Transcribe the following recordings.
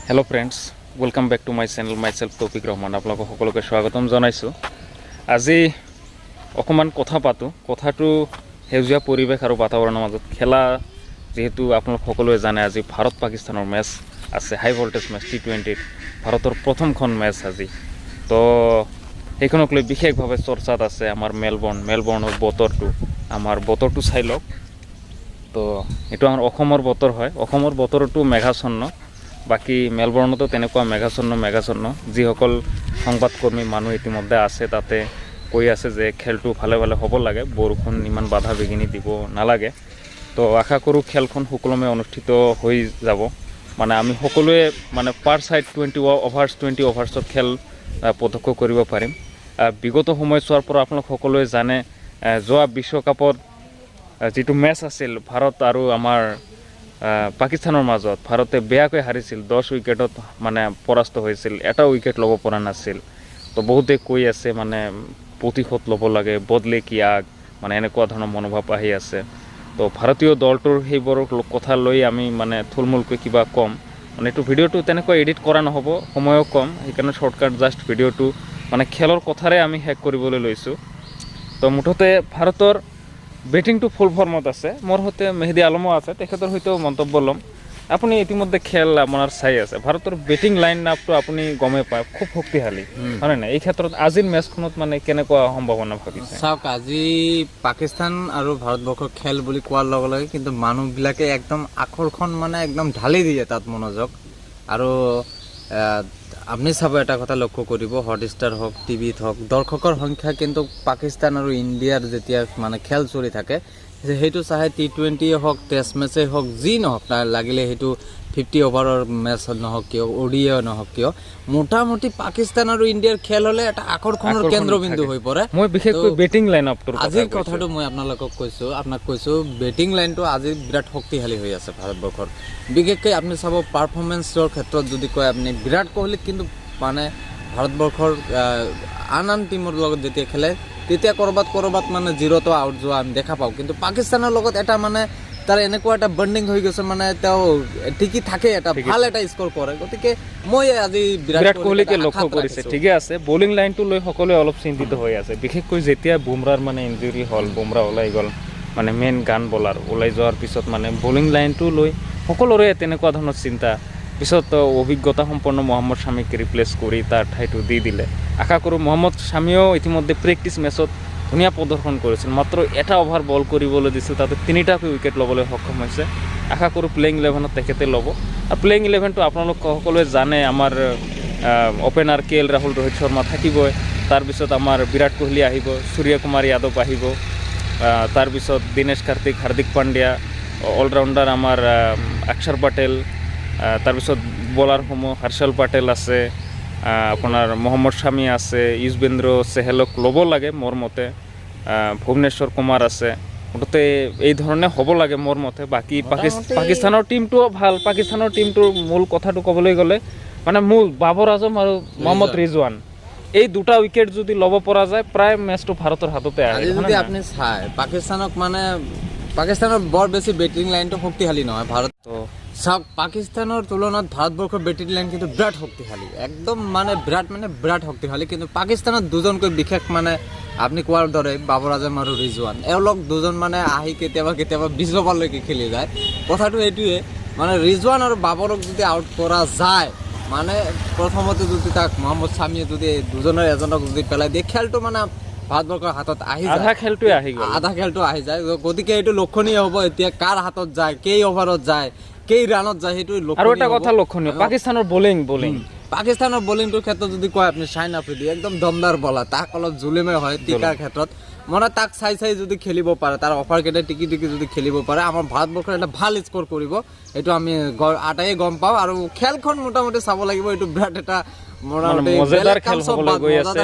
Hello friends, welcome back to my channel my self Taufiq Rahman. आपलोक सकलोके स्वागतम जनाइছোঁ। আজি অকণমান কথা পাতোঁ। কথাটো সেউজীয়া পৰিৱেশ আৰু বাতাবৰণৰ মাজত খেলা, যেহেতু আপোনালোক সকলোৱে জানে আজি ভাৰত পাকিস্তানৰ মেচ আছে, হাই ভল্টেজ মেচ T20 ভাৰতৰ প্ৰথমখন মেচ আজি। তো সেইখনক লৈ বিশেষভাৱে চৰ্চাত আছে আমাৰ মেলবৰ্ণৰ বতৰটো চাই লওক। তো এইটো আমাৰ অসমৰ বতৰ হয়। অসমৰ বতৰটো মেঘাচ্ছন্ন, বাকী মেলবৰ্ণতো তেনেকুৱা মেঘাচ্ছন্ন যিসকল সংবাদকৰ্মী মানুহ ইতিমধ্যে আছে তাতে কৈ আছে যে খেলটো ভালে হ'ব লাগে, বৰষুণ ইমান বাধা বিঘিনি দিব নালাগে। তো আশা কৰোঁ খেলখন সুকলমে অনুষ্ঠিত হৈ যাব। মানে আমি সকলোৱে মানে পাৰ ছাইড 20 অভাৰ্ছত খেল প্ৰত্যক্ষ কৰিব পাৰিম। বিগত সময়ছোৱাৰ পৰা আপোনালোক সকলোৱে জানে যোৱা বিশ্বকাপত যিটো মেচ আছিল ভাৰত আৰু আমাৰ পাকিস্তানৰ মাজত, ভাৰতে বেয়াকৈ হাৰিছিল, 10 উইকেটত মানে পৰাস্ত হৈছিল, এটা উইকেট ল'ব পৰা নাছিল। তো বহুতে কৈ আছে মানে প্ৰতিশোধ ল'ব লাগে, বদলে কি আগ, মানে এনেকুৱা ধৰণৰ মনোভাৱ আহি আছে। তো ভাৰতীয় দলটোৰ সেইবোৰ কথা লৈ আমি মানে থুলমূলকৈ কিবা কম, মানে এইটো ভিডিঅ'টো তেনেকৈ এডিট কৰা নহ'ব, সময়ো কম, সেইকাৰণে শ্বৰ্টকাট জাষ্ট ভিডিঅ'টো মানে খেলৰ কথাৰে আমি শেষ কৰিবলৈ লৈছোঁ। তো মুঠতে ভাৰতৰ বেটিংটো ফুল ফৰ্মত আছে। মোৰ সৈতে মেহেদি আলমো আছে, তেখেতৰ সৈতেও মন্তব্য ল'ম। আপুনি ইতিমধ্যে খেল আপোনাৰ চাই আছে, ভাৰতৰ বেটিং লাইন আপটো আপুনি গমেই পায়, খুব শক্তিশালী হয় নাই? এই ক্ষেত্ৰত আজিৰ মেচখনত মানে কেনেকুৱা সম্ভাৱনা ভাবিছে? চাওক, আজি পাকিস্তান আৰু ভাৰতবৰ্ষৰ খেল বুলি কোৱাৰ লগে লগে কিন্তু মানুহবিলাকে একদম আকৰ্ষণ মানে একদম ঢালি দিয়ে তাত মনোযোগ। আৰু আপুনি চাব, এটা কথা লক্ষ্য কৰিব, হটষ্টাৰ হওক, টিভিত হওক, দৰ্শকৰ সংখ্যা কিন্তু পাকিস্তান আৰু ইণ্ডিয়াৰ যেতিয়া মানে খেল চলি থাকে সেইটো চাহে T20 হওক, টেষ্ট মেচেই হওক, যি নহওক, লাগিলে সেইটো 50 অভাৰৰ মেচ নহওক কিয়, ODI নহওক কিয়, মোটামুটি পাকিস্তান আৰু ইণ্ডিয়াৰ খেল হ'লে এটা আকৰ্ষণৰ কেন্দ্ৰবিন্দু হৈ পৰে। মই বিশেষকৈ বেটিং লাইন আপটোৰ আজিৰ কথাটো মই আপোনাক কৈছোঁ, বেটিং লাইনটো আজি বিৰাট শক্তিশালী হৈ আছে ভাৰতবৰ্ষৰ। বিশেষকৈ আপুনি চাব পাৰফৰ্মেঞ্চৰ ক্ষেত্ৰত যদি কয়, আপুনি বিৰাট কোহলীক কিন্তু মানে ভাৰতবৰ্ষৰ আন টিমৰ লগত যেতিয়া খেলে তেতিয়া ক'ৰবাত মানে জিৰ'টো আউট যোৱা আমি দেখা পাওঁ, কিন্তু পাকিস্তানৰ লগত এটা মানে তাৰ এনেকুৱা এটা বণ্ডিং হৈ গৈছে, মানে তেওঁ ঠিকই থাকে, এটা ভাল এটা স্ক'ৰ কৰে। গতিকে মই আজি বিৰাট কোহলীকে লক্ষ্য কৰিছে। ঠিকে আছে, বলিং লাইনটো লৈ সকলোৱে অলপ চিন্তিত হৈ আছে, বিশেষকৈ যেতিয়া বুমৰাৰ মানে ইঞ্জুৰি হ'ল, বুমৰা ওলাই গ'ল, মানে মেইন গান বলাৰ ওলাই যোৱাৰ পিছত মানে বলিং লাইনটো লৈ সকলোৰে তেনেকুৱা ধৰণৰ চিন্তা। পিছত অভিজ্ঞতা সম্পন্ন মহম্মদ শামীক ৰিপ্লেচ কৰি তাৰ ঠাইটো দি দিলে। আশা কৰোঁ মহম্মদ শামীয়েও ইতিমধ্যে প্ৰেক্টিচ মেচত ধুনীয়া প্ৰদৰ্শন কৰিছিল, মাত্ৰ এটা অভাৰ বল কৰিবলৈ দিছিল, তাতে 3টাকৈ উইকেট ল'বলৈ সক্ষম হৈছে। আশা কৰোঁ প্লেইং 11ত তেখেতে ল'ব। আৰু প্লেইং 11টো আপোনালোক সকলোৱে জানে, আমাৰ অপেনাৰ KL ৰাহুল, ৰোহিত শৰ্মা থাকিবই, তাৰপিছত আমাৰ বিৰাট কোহলি আহিব, সূৰ্য কুমাৰ যাদৱ আহিব, তাৰপিছত দীনেশ কাৰ্তিক, হাৰ্দিক পাণ্ডিয়া, অলৰাউণ্ডাৰ আমাৰ অক্ষৰ পেটেল, তাৰপিছত বলাৰসমূহ হৰ্ষল পেটেল আছে, আপোনাৰ মহম্মদ শামী আছে, যুজবেন্দ্ৰ চেহলক ল'ব লাগে মোৰ মতে, ভুৱনেশ্বৰ কুমাৰ আছে। মুঠতে এই ধৰণে হ'ব লাগে মোৰ মতে। বাকী পাকিস্তানৰ টিমটোও ভাল। পাকিস্তানৰ টিমটোৰ মূল কথাটো ক'বলৈ গ'লে মানে বাবৰ আজম আৰু মহম্মদ ৰিজৱান, এই 2টা উইকেট যদি ল'ব পৰা যায়, প্ৰায় মেচটো ভাৰতৰ হাততে আহে। যদি আপুনি চাই পাকিস্তানৰ বৰ বেছি বেটিং লাইনটো শক্তিশালী নহয়। চাওক, পাকিস্তানৰ তুলনাত ভাৰতবৰ্ষৰ বেটিং লাইন কিন্তু বিৰাট শক্তিশালী, একদম মানে বিৰাট শক্তিশালী। কিন্তু পাকিস্তানত দুজনকৈ বিশেষ মানে আপুনি কোৱাৰ দৰে বাবৰ আজম আৰু ৰিজৱান, এওঁলোক দুজন মানে আহি কেতিয়াবা 20 অভাৰলৈকে খেলি যায়। কথাটো এইটোৱে, মানে ৰিজৱান আৰু বাবৰক যদি আউট কৰা যায়, মানে প্ৰথমতে যদি তাক মহম্মদ শামীয়ে যদি দুজনৰ এজনক যদি পেলাই দিয়ে, খেলটো মানে ভাৰতবৰ্ষৰ হাতত আহি যায়, আধা খেলটো আহি যায়। গতিকে এইটো লক্ষণীয় হ'ব এতিয়া কাৰ হাতত যায়, কেই অভাৰত যায়, কেই ৰানত যায়, সেইটো আৰু এটা কথা লক্ষণীয়, পাকিস্তানৰ পাকিস্তানৰ বলিংটোৰ ক্ষেত্ৰত যদি কয় আপুনি, শ্বাহিন আফ্ৰিদি একদম দমদাৰ বলাৰ, তাক অলপ জুলুমে হয় টিকাৰ ক্ষেত্ৰত, মানে তাক চাই যদি খেলিব পাৰে, তাৰ অফাৰকেইটা টিকি যদি খেলিব পাৰে, আমাৰ ভাৰতবৰ্ষৰ এটা ভাল স্ক'ৰ কৰিব, এইটো আমি আটাইয়ে গম পাওঁ। আৰু খেলখন মোটামুটি চাব লাগিব, এইটো বিৰাট এটা মজাদাৰ খেল হ'বলৈ গৈ আছে।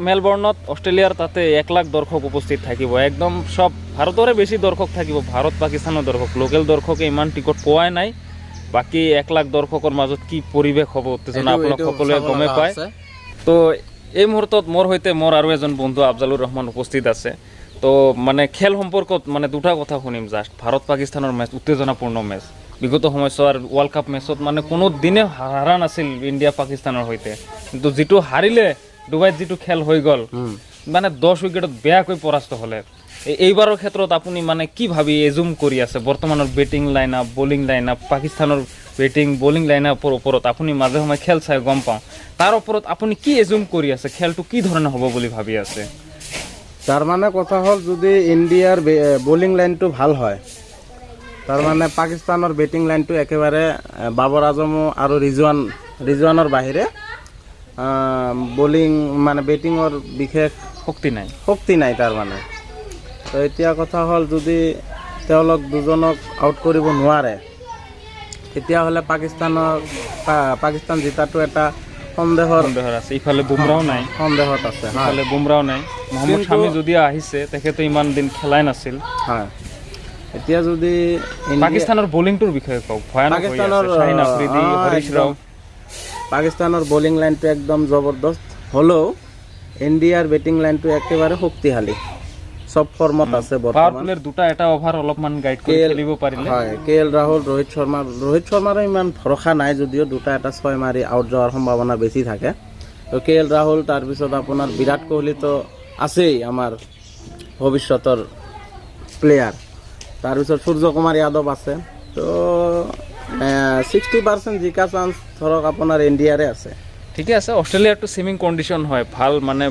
মেলবৰ্ণত অষ্ট্ৰেলিয়াৰ তাতে 1 লাখ দৰ্শক উপস্থিত থাকিব, একদম সব ভাৰতৰে বেছি দৰ্শক থাকিব, ভাৰত পাকিস্তানৰ দৰ্শক, লোকেল দৰ্শকে ইমান টিকট পোৱাই নাই। বাকী 1 লাখ দৰ্শকৰ মাজত কি পৰিৱেশ হ'ব, উত্তেজনা আপোনালোক সকলোৱে গমেই পায়। তো এই মুহূৰ্তত মোৰ সৈতে মোৰ আৰু এজন বন্ধু আফজালুৰ ৰহমান উপস্থিত আছে। তো মানে খেল সম্পৰ্কত মানে 2টা কথা শুনিম জাষ্ট। ভাৰত পাকিস্তানৰ মেচ, উত্তেজনাপূৰ্ণ মেচ, বিগত সময়ছোৱাৰ ৱৰ্ল্ড কাপ মেচত মানে কোনো দিনে হাৰা নাছিল ইণ্ডিয়া পাকিস্তানৰ সৈতে, কিন্তু যিটো হাৰিলে ডুবাইত যিটো খেল হৈ গ'ল মানে 10 উইকেটত বেয়াকৈ পৰাস্ত হ'লে। এইবাৰৰ ক্ষেত্ৰত আপুনি মানে কি ভাবি এজুম কৰি আছে বৰ্তমানৰ batting line up, bowling line up, পাকিস্তানৰ বেটিং বলিং লাইন আপৰ ওপৰত আপুনি মাজে সময়ে খেল চাই গম পাওঁ, তাৰ ওপৰত আপুনি কি এজুম কৰি আছে, খেলটো কি ধৰণে হ'ব বুলি ভাবি আছে? তাৰ মানে কথা হ'ল যদি ইণ্ডিয়াৰ বলিং লাইনটো ভাল হয়, তাৰ মানে পাকিস্তানৰ বেটিং লাইনটো একেবাৰে বাবৰ আজমো আৰু ৰিজৱানৰ বাহিৰে বলিং মানে বেটিঙৰ বিশেষ শক্তি নাই তাৰ মানে। তো এতিয়া কথা হ'ল যদি তেওঁলোক দুজনক আউট কৰিব নোৱাৰে তেতিয়াহ'লে পাকিস্তান জিতাটো এটা সন্দেহৰ আছে। ইফালে বুমৰাও নাই, সন্দেহত আছে। ইফালে বুমৰাও নাই, মহম্মদ শামি যদি আহিছে তেখেতে ইমান দিন খেলাই নাছিল। হয়, এতিয়া যদি পাকিস্তানৰ বলিংটোৰ বিষয়ে কওক, ভয়ানক হৈ আছে। শাহিন আফ্ৰিদি, হৰিশ ৰাও, পাকিস্তানৰ বলিং লাইনটো একদম জবৰদস্ত হ'লেও ইণ্ডিয়াৰ বেটিং লাইনটো একেবাৰে শক্তিশালী, সব ফৰ্মত আছে পাৱাৰ বৰ্তমান। প্লেয়াৰ দুটা এটা অভাৰ অলপমান গাইড কৰি খেলিব পাৰিলে। হয়, KL ৰাহুল, ৰোহিত শৰ্মাৰো ইমান ভৰসা নাই যদিও দুটা এটা 6 মাৰি আউট যোৱাৰ সম্ভাৱনা বেছি থাকে। তো KL ৰাহুল, তাৰপিছত আপোনাৰ বিৰাট কোহলিতো আছেই আমাৰ ভৱিষ্যতৰ প্লেয়াৰ, তাৰপিছত সূৰ্য কুমাৰ যাদৱ আছে। তো 60% জিকা চান্স ধৰক আপোনাৰ ইণ্ডিয়াৰে আছে। ঠিকে আছে, অষ্ট্ৰেলিয়াৰটো সুইমিং কণ্ডিশ্যন হয়, ভাল মানে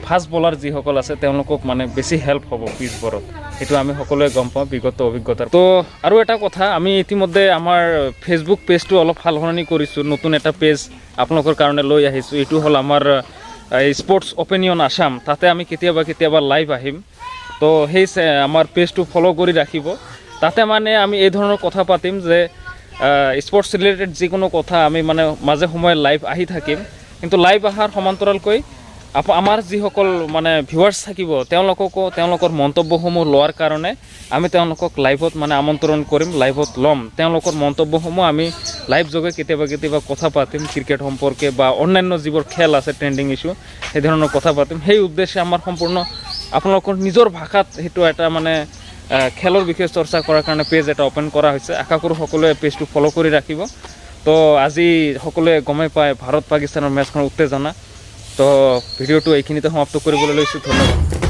ফাষ্ট বলাৰ যিসকল আছে তেওঁলোকক মানে বেছি হেল্প হ'ব পিছবোৰত, সেইটো আমি সকলোৱে গম পাওঁ বিগত অভিজ্ঞতাৰ। তো আৰু এটা কথা, আমি ইতিমধ্যে আমাৰ ফেচবুক পেজটো অলপ সাল সলনি কৰিছোঁ, নতুন এটা পেজ আপোনালোকৰ কাৰণে লৈ আহিছোঁ। এইটো হ'ল আমাৰ স্পৰ্টছ অপিনিয়ন আছাম, তাতে আমি কেতিয়াবা লাইভ আহিম। তো সেই আমাৰ পেজটো ফ'ল' কৰি ৰাখিব, তাতে মানে আমি এই ধৰণৰ কথা পাতিম যে স্পৰ্টছ ৰিলেটেড যিকোনো কথা আমি মানে মাজে সময়ে লাইভ আহি থাকিম। কিন্তু লাইভ অহাৰ সমান্তৰালকৈ আমাৰ যিসকল মানে ভিউৱাৰ্ছ থাকিব তেওঁলোকৰ মন্তব্যসমূহ লোৱাৰ কাৰণে আমি তেওঁলোকক লাইভত মানে আমন্ত্ৰণ কৰিম, লাইভত ল'ম। তেওঁলোকৰ মন্তব্যসমূহ আমি লাইভ যোগে কেতিয়াবা কথা পাতিম, ক্ৰিকেট সম্পৰ্কে বা অন্যান্য যিবোৰ খেল আছে ট্ৰেণ্ডিং ইছ্যু, সেই ধৰণৰ কথা পাতিম। সেই উদ্দেশ্যে আমাৰ সম্পূৰ্ণ আপোনালোকৰ নিজৰ ভাষাত সেইটো এটা মানে খেলৰ বিষয়ে চৰ্চা কৰাৰ কাৰণে পেজ এটা অ'পেন কৰা হৈছে। আশা কৰোঁ সকলোৱে পেজটো ফ'ল' কৰি ৰাখিব। তো আজি সকলোৱে গমেই পায় ভাৰত পাকিস্তানৰ মেচখনৰ উত্তেজনা। তো ভিডিঅ'টো এইখিনিতে সমাপ্ত কৰিবলৈ লৈছোঁ। ধন্যবাদ।